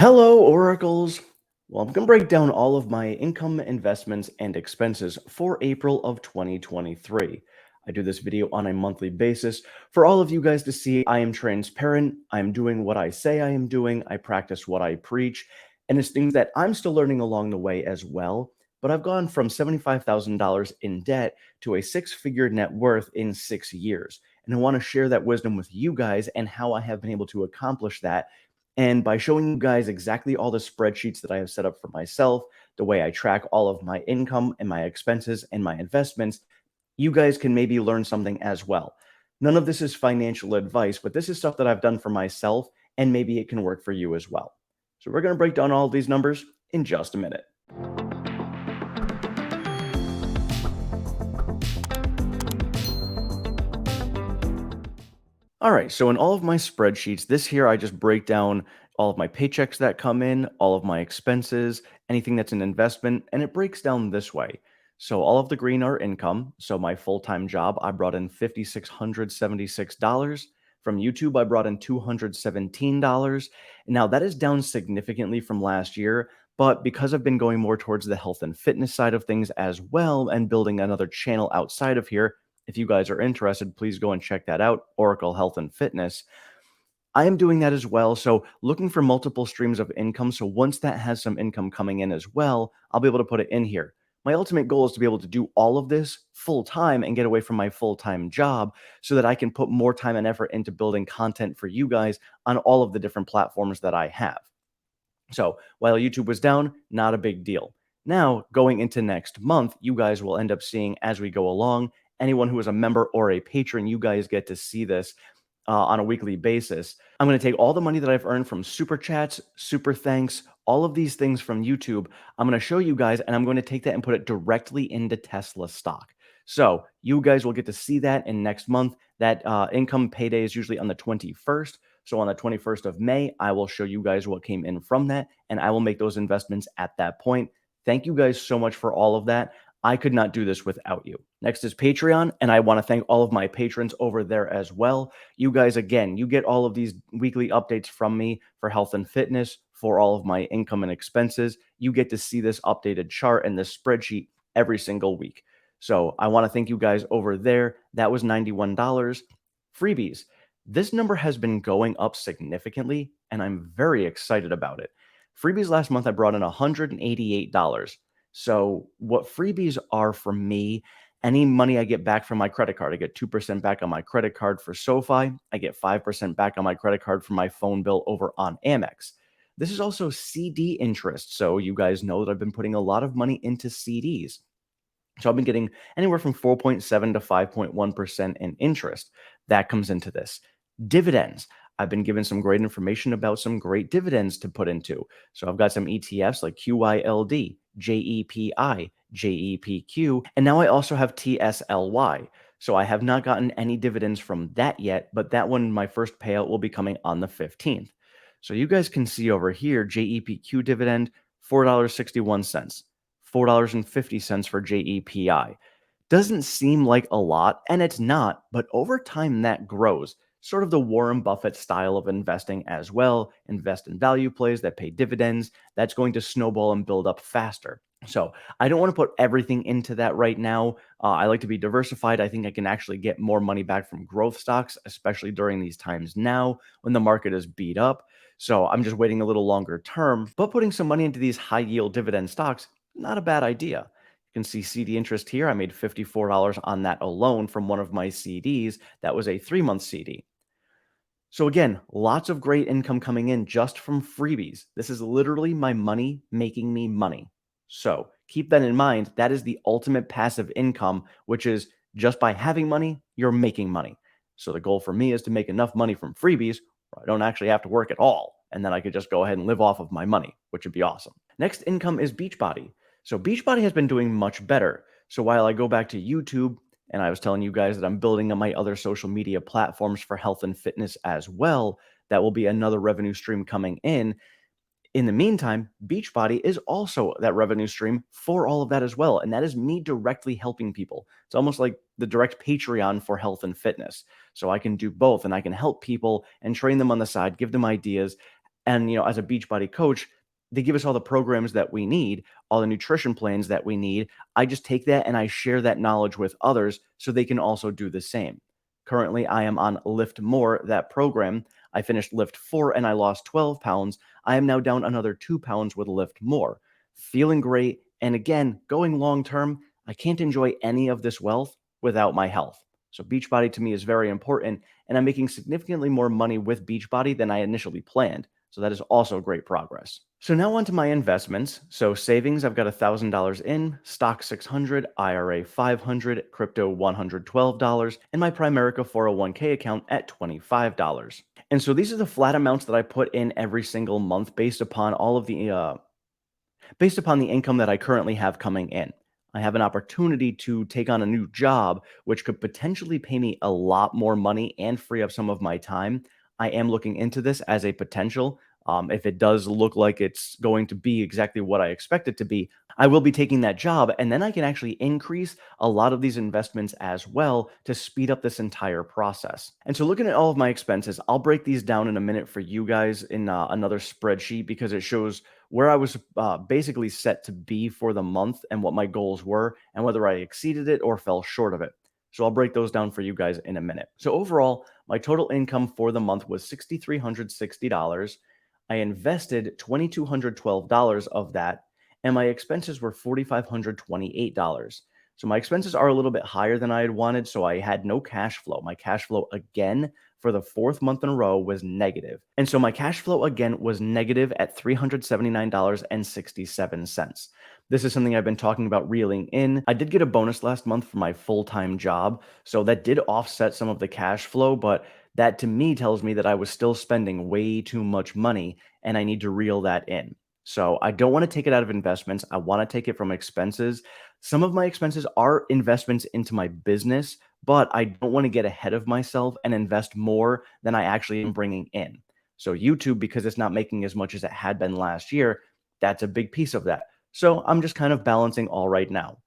Hello, Oracles. Well, I'm going to break down all of my income, investments, and expenses for April of 2023. I do this video on a monthly basis for all of you guys to see. I am transparent. I'm doing what I say I am doing. I practice what I preach. And it's things that I'm still learning along the way as well. But I've gone from $75,000 in debt to a six-figure net worth in 6 years. And I want to share that wisdom with you guys and how I have been able to accomplish that, and by showing you guys exactly all the spreadsheets that I have set up for myself, the way I track all of my income and my expenses and my investments, you guys can maybe learn something as well. None of this is financial advice, but this is stuff that I've done for myself, and maybe it can work for you as well. So we're going to break down all of these numbers in just a minute. All right, so in all of my spreadsheets, this here, I just break down all of my paychecks that come in, all of my expenses, anything that's an investment, and it breaks down this way. So all of the green are income. So my full-time job, I brought in $5,676. From YouTube, I brought in $217. Now that is down significantly from last year, but because I've been going more towards the health and fitness side of things as well and building another channel outside of here, if you guys are interested, please go and check that out, Oracle Health and Fitness. I am doing that as well. So looking for multiple streams of income. So once that has some income coming in as well, I'll be able to put it in here. My ultimate goal is to be able to do all of this full time and get away from my full time job so that I can put more time and effort into building content for you guys on all of the different platforms that I have. So while YouTube was down, not a big deal. Now, going into next month, you guys will end up seeing as we go along. Anyone who is a member or a patron, you guys get to see this on a weekly basis. I'm going to take all the money that I've earned from super chats, super thanks, all of these things from YouTube. I'm going to show you guys, and I'm going to take that and put it directly into Tesla stock. So you guys will get to see that in next month. That income payday is usually on the 21st. So on the 21st of May, I will show you guys what came in from that, and I will make those investments at that point. Thank you guys so much for all of that. I could not do this without you. Next is Patreon, and I want to thank all of my patrons over there as well. You guys, again, you get all of these weekly updates from me for health and fitness, for all of my income and expenses. You get to see this updated chart and this spreadsheet every single week. So I want to thank you guys over there. That was $91. Freebies. This number has been going up significantly, and I'm very excited about it. Freebies last month, I brought in $188. So what freebies are for me, any money I get back from my credit card, I get 2% back on my credit card for SoFi. I get 5% back on my credit card for my phone bill over on Amex. This is also CD interest. So you guys know that I've been putting a lot of money into CDs. So I've been getting anywhere from 4.7 to 5.1% in interest. That comes into this. Dividends. I've been given some great information about some great dividends to put into. So I've got some ETFs like QYLD, JEPI, JEPQ, and now I also have TSLY. So I have not gotten any dividends from that yet, but that one, my first payout will be coming on the 15th. So you guys can see over here, JEPQ dividend, $4.61, $4.50 for JEPI. Doesn't seem like a lot, and it's not, but over time that grows. Sort of the Warren Buffett style of investing as well. Invest in value plays that pay dividends. That's going to snowball and build up faster. So I don't want to put everything into that right now. I like to be diversified. I think I can actually get more money back from growth stocks, especially during these times now when the market is beat up. So I'm just waiting a little longer term, but putting some money into these high yield dividend stocks, not a bad idea. You can see CD interest here. I made $54 on that alone from one of my CDs. That was a 3-month CD. So again, lots of great income coming in just from freebies. This is literally my money making me money. So keep that in mind. That is the ultimate passive income, which is just by having money, you're making money. So the goal for me is to make enough money from freebies where I don't actually have to work at all. And then I could just go ahead and live off of my money, which would be awesome. Next income is Beachbody. So Beachbody has been doing much better. So while I go back to YouTube, and I was telling you guys that I'm building on my other social media platforms for health and fitness as well, that will be another revenue stream coming in. In the meantime, Beachbody is also that revenue stream for all of that as well. And that is me directly helping people. It's almost like the direct Patreon for health and fitness. So I can do both, and I can help people and train them on the side, give them ideas. And, as a Beachbody coach, they give us all the programs that we need, all the nutrition plans that we need. I just take that and I share that knowledge with others so they can also do the same. Currently, I am on Lift More, that program. I finished Lift 4 and I lost 12 pounds. I am now down another 2 pounds with Lift More. Feeling great. And again, going long term, I can't enjoy any of this wealth without my health. So, Beachbody to me is very important. And I'm making significantly more money with Beachbody than I initially planned. So that is also great progress. So now on to my investments. So savings, I've got $1,000 in, stock 600, IRA 500, crypto $112, and my Primerica 401k account at $25. And so these are the flat amounts that I put in every single month based upon the income that I currently have coming in. I have an opportunity to take on a new job, which could potentially pay me a lot more money and free up some of my time. I am looking into this as a potential. If it does look like it's going to be exactly what I expect it to be, I will be taking that job. And then I can actually increase a lot of these investments as well to speed up this entire process. And so, looking at all of my expenses, I'll break these down in a minute for you guys in another spreadsheet because it shows where I was basically set to be for the month and what my goals were and whether I exceeded it or fell short of it. So I'll break those down for you guys in a minute. So overall, my total income for the month was $6,360. I invested $2,212 of that, and my expenses were $4,528. So my expenses are a little bit higher than I had wanted, so I had no cash flow. My cash flow again for the fourth month in a row was negative. And so my cash flow again was negative at $379.67. This is something I've been talking about reeling in. I did get a bonus last month for my full-time job, so that did offset some of the cash flow, but that to me tells me that I was still spending way too much money and I need to reel that in. So I don't want to take it out of investments. I want to take it from expenses. Some of my expenses are investments into my business, but I don't want to get ahead of myself and invest more than I actually am bringing in. So YouTube, because it's not making as much as it had been last year, that's a big piece of that. So I'm just kind of balancing all right now.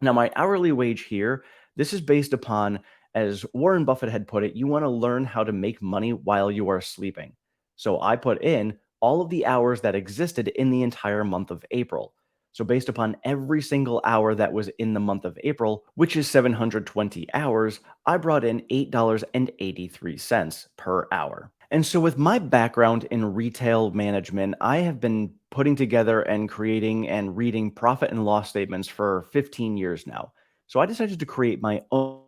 Now, my hourly wage here, this is based upon, as Warren Buffett had put it, you want to learn how to make money while you are sleeping. So I put in all of the hours that existed in the entire month of April. So based upon every single hour that was in the month of April, which is 720 hours, I brought in $8.83 per hour. And so, with my background in retail management, I have been putting together and creating and reading profit and loss statements for 15 years now. So, I decided to create my own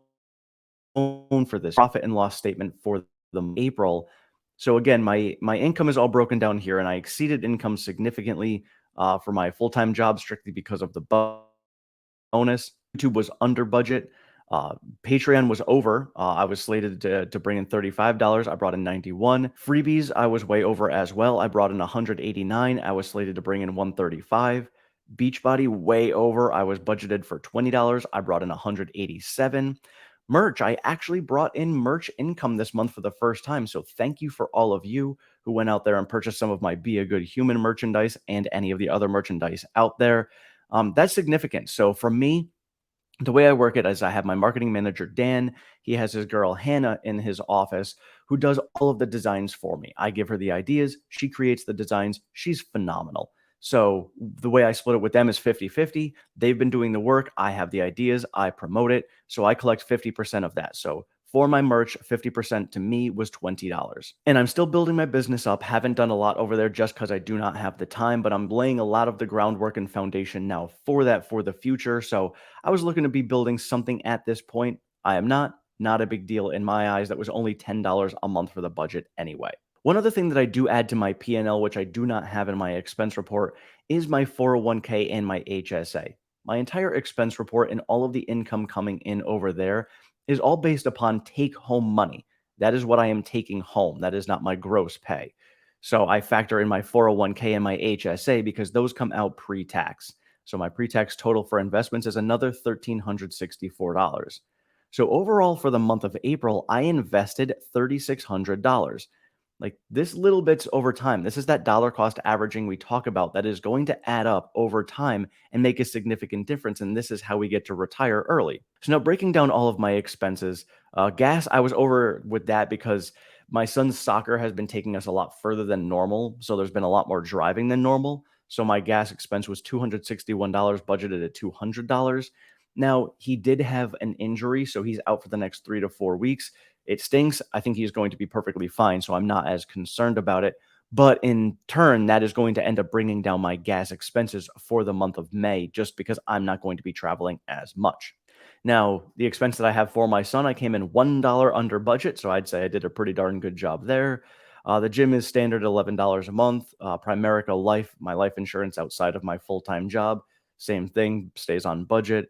for this profit and loss statement for the April. So, again, my income is all broken down here, and I exceeded income significantly for my full time job strictly because of the bonus. YouTube was under budget. Uh, Patreon was over. I was slated to bring in $35. I brought in 91. Freebies, I was way over as well. I brought in 189. I was slated to bring in 135. Beachbody, way over. I was budgeted for $20. I brought in 187. Merch, I actually brought in merch income this month for the first time. So thank you for all of you who went out there and purchased some of my Be a Good Human merchandise and any of the other merchandise out there. That's significant. So for me, the way I work it is I have my marketing manager, Dan. He has his girl, Hannah, in his office who does all of the designs for me. I give her the ideas. She creates the designs. She's phenomenal. So the way I split it with them is 50-50. They've been doing the work. I have the ideas. I promote it. So I collect 50% of that. So for my merch, 50% to me was $20. And I'm still building my business up. Haven't done a lot over there just because I do not have the time, but I'm laying a lot of the groundwork and foundation now for that for the future. So I was looking to be building something at this point. I am not a big deal in my eyes. That was only $10 a month for the budget anyway. One other thing that I do add to my P&L, which I do not have in my expense report, is my 401k and my HSA. My entire expense report and all of the income coming in over there is all based upon take home money. That is what I am taking home. That is not my gross pay. So I factor in my 401k and my HSA because those come out pre-tax. So my pre-tax total for investments is another $1,364. So overall for the month of April, I invested $3,600. Like this little bits over time. This is that dollar cost averaging we talk about that is going to add up over time and make a significant difference. And this is how we get to retire early. So now breaking down all of my expenses, gas, I was over with that because My son's soccer has been taking us a lot further than normal, so there's been a lot more driving than normal. So my gas expense was $261 budgeted at $200. Now, he did have an injury, so he's out for the next 3 to 4 weeks. It stinks. I think he's going to be perfectly fine, so I'm not as concerned about it. But in turn, that is going to end up bringing down my gas expenses for the month of May just because I'm not going to be traveling as much. Now, the expense that I have for my son, I came in $1 under budget, so I'd say I did a pretty darn good job there. The gym is standard $11 a month. Primerica Life, my life insurance outside of my full time job, same thing, stays on budget.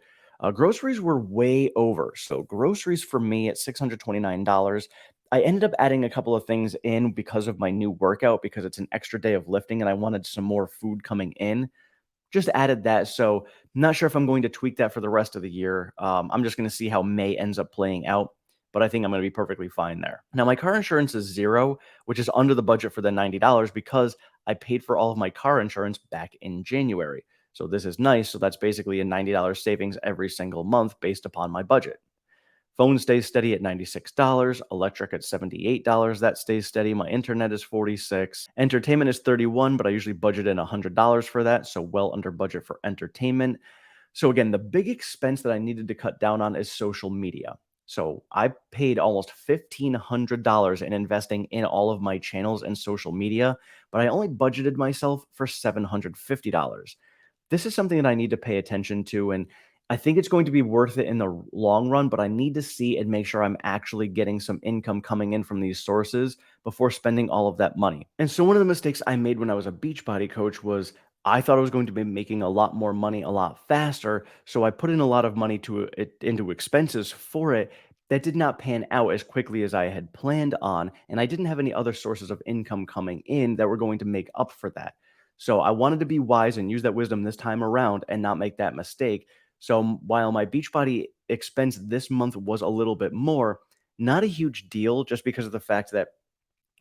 Groceries were way over. So, groceries for me at $629. I ended up adding a couple of things in because of my new workout, because it's an extra day of lifting and I wanted some more food coming in. Just added that, so not sure if I'm going to tweak that for the rest of the year. I'm just gonna see how May ends up playing out, but I think I'm gonna be perfectly fine there. Now, my car insurance is 0, which is under the budget for the $90 because I paid for all of my car insurance back in January. So this is nice, so that's basically a $90 savings every single month based upon my budget. Phone stays steady at $96, electric at $78, that stays steady. My internet is 46. Entertainment is 31, but I usually budget in $100 for that, so well under budget for entertainment. So again, the big expense that I needed to cut down on is social media. So I paid almost $1,500 in investing in all of my channels and social media, but I only budgeted myself for $750. This is something that I need to pay attention to, and I think it's going to be worth it in the long run, but I need to see and make sure I'm actually getting some income coming in from these sources before spending all of that money. And so one of the mistakes I made when I was a Beachbody coach was I thought I was going to be making a lot more money a lot faster, so I put in a lot of money into expenses for it that did not pan out as quickly as I had planned on, and I didn't have any other sources of income coming in that were going to make up for that. So I wanted to be wise and use that wisdom this time around and not make that mistake. So while my Beachbody expense this month was a little bit more, not a huge deal just because of the fact that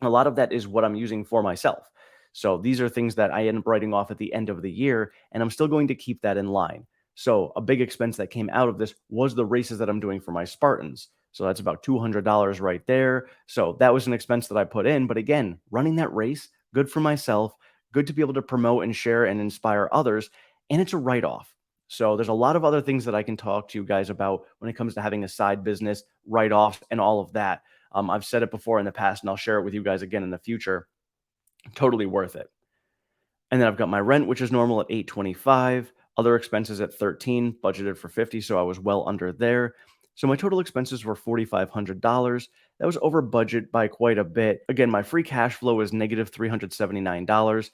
a lot of that is what I'm using for myself. So these are things that I end up writing off at the end of the year, and I'm still going to keep that in line. So a big expense that came out of this was the races that I'm doing for my Spartans. So that's about $200 right there. So that was an expense that I put in. But again, running that race, good for myself, good to be able to promote and share and inspire others. And it's a write off. So there's a lot of other things that I can talk to you guys about when it comes to having a side business, write offs, and all of that. I've said it before in the past, and I'll share it with you guys again in the future. Totally worth it. And then I've got my rent, which is normal at 825, other expenses at 13, budgeted for 50, so I was well under there. So my total expenses were $4,500. That was over budget by quite a bit. Again, my free cash flow is negative $379.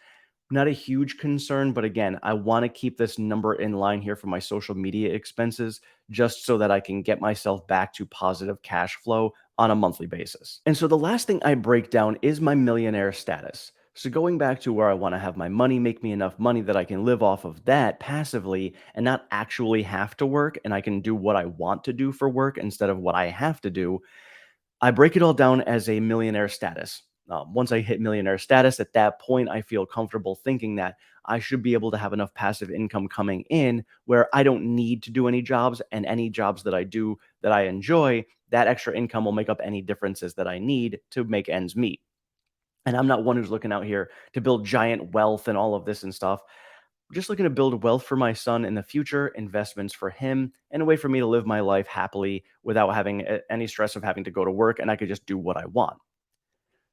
Not a huge concern, but again, I want to keep this number in line here for my social media expenses just so that I can get myself back to positive cash flow on a monthly basis. And so the last thing I break down is my millionaire status. So going back to where I want to have my money make me enough money that I can live off of that passively and not actually have to work, and I can do what I want to do for work instead of what I have to do. I break it all down as a millionaire status. Once I hit millionaire status, at that point, I feel comfortable thinking that I should be able to have enough passive income coming in where I don't need to do any jobs, and any jobs that I do that I enjoy, that extra income will make up any differences that I need to make ends meet. And I'm not one who's looking out here to build giant wealth and all of this and stuff. I'm just looking to build wealth for my son in the future, investments for him, and a way for me to live my life happily without having any stress of having to go to work, and I could just do what I want.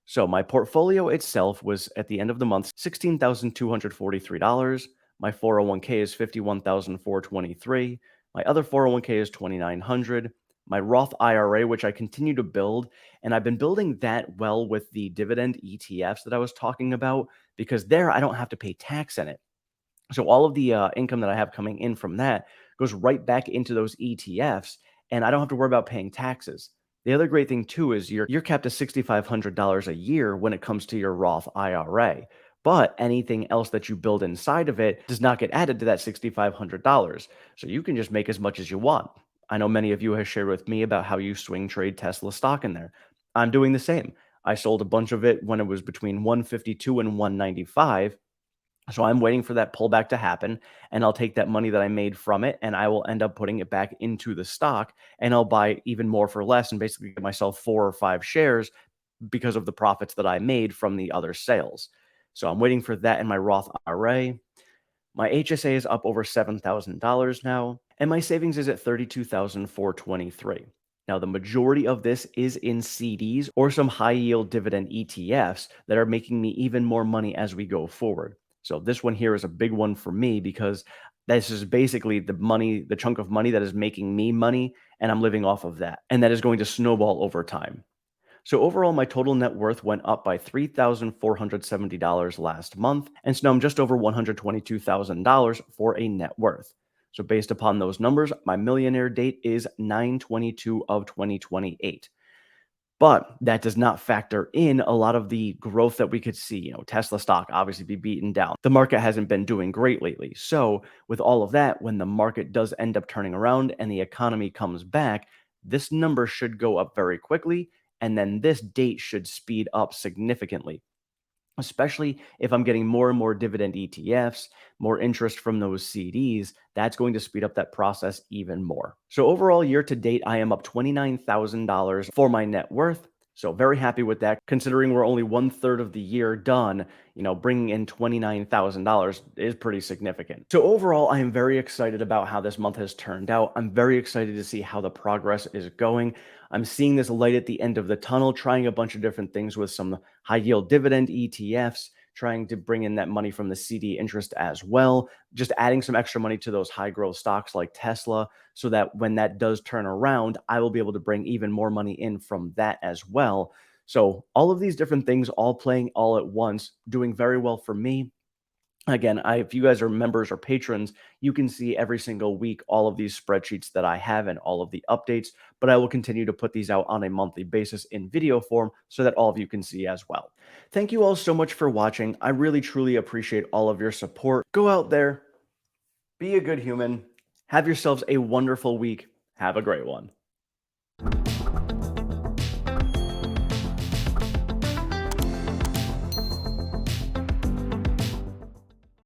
So my portfolio itself was at the end of the month $16,243. My 401k is 51,423. My other 401k is 2,900. My Roth IRA, which I continue to build, and I've been building that well with the dividend ETFs that I was talking about, because there I don't have to pay tax in it. So all of the income that I have coming in from that goes right back into those ETFs, and I don't have to worry about paying taxes. The other great thing too is you're capped to $6,500 a year when it comes to your Roth IRA. But anything else that you build inside of it does not get added to that $6,500. So you can just make as much as you want. I know many of you have shared with me about how you swing trade Tesla stock in there. I'm doing the same. I sold a bunch of it when it was between 152 and 195. So I'm waiting for that pullback to happen, and I'll take that money that I made from it and I will end up putting it back into the stock, and I'll buy even more for less and basically get myself 4 or 5 shares because of the profits that I made from the other sales. So I'm waiting for that in my Roth IRA. My HSA is up over $7,000 now, and my savings is at $32,423. Now, the majority of this is in CDs or some high yield dividend ETFs that are making me even more money as we go forward. So, this one here is a big one for me because this is basically the money, the chunk of money that is making me money, and I'm living off of that. And that is going to snowball over time. So overall, my total net worth went up by $3,470 last month, and so now I'm just over $122,000 for a net worth. So based upon those numbers, my millionaire date is 9/22 of 2028. But that does not factor in a lot of the growth that we could see. Tesla stock obviously be beaten down. The market hasn't been doing great lately. So, with all of that, when the market does end up turning around and the economy comes back, this number should go up very quickly. And then this date should speed up significantly, especially if I'm getting more and more dividend ETFs, more interest from those CDs. That's going to speed up that process even more. So overall, year to date, I am up $29,000 for my net worth. So very happy with that. Considering we're only 1/3 of the year done, bringing in $29,000 is pretty significant. So overall, I am very excited about how this month has turned out. I'm very excited to see how the progress is going. I'm seeing this light at the end of the tunnel, trying a bunch of different things with some high yield dividend ETFs, trying to bring in that money from the CD interest as well, just adding some extra money to those high growth stocks like Tesla, so that when that does turn around, I will be able to bring even more money in from that as well. So, all of these different things all playing all at once, doing very well for me. Again, if you guys are members or patrons, you can see every single week all of these spreadsheets that I have and all of the updates, but I will continue to put these out on a monthly basis in video form so that all of you can see as well. Thank you all so much for watching. I really truly appreciate all of your support. Go out there, be a good human, have yourselves a wonderful week. Have a great one.